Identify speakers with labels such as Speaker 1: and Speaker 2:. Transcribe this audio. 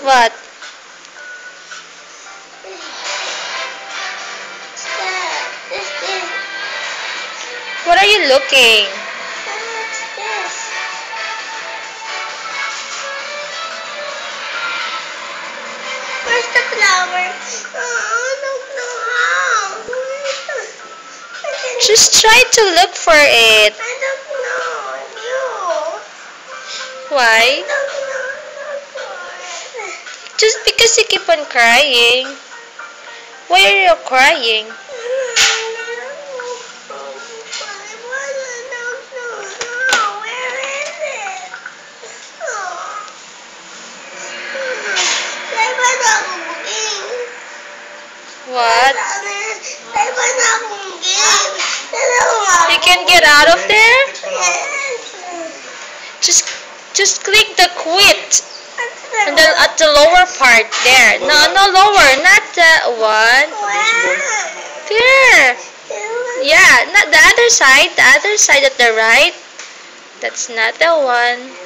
Speaker 1: What? What are you looking?
Speaker 2: Where's the flower? I don't know how.
Speaker 1: Just try to look for it.
Speaker 2: I don't know. You.
Speaker 1: Why?
Speaker 2: I don't know. Look for it.
Speaker 1: Just because you keep on crying. Why are you crying? What? You can get out of there? Just click the quit. And then at the lower part there. No, lower, not that one. There. Yeah, not the other side. The other side at the right. That's not the one.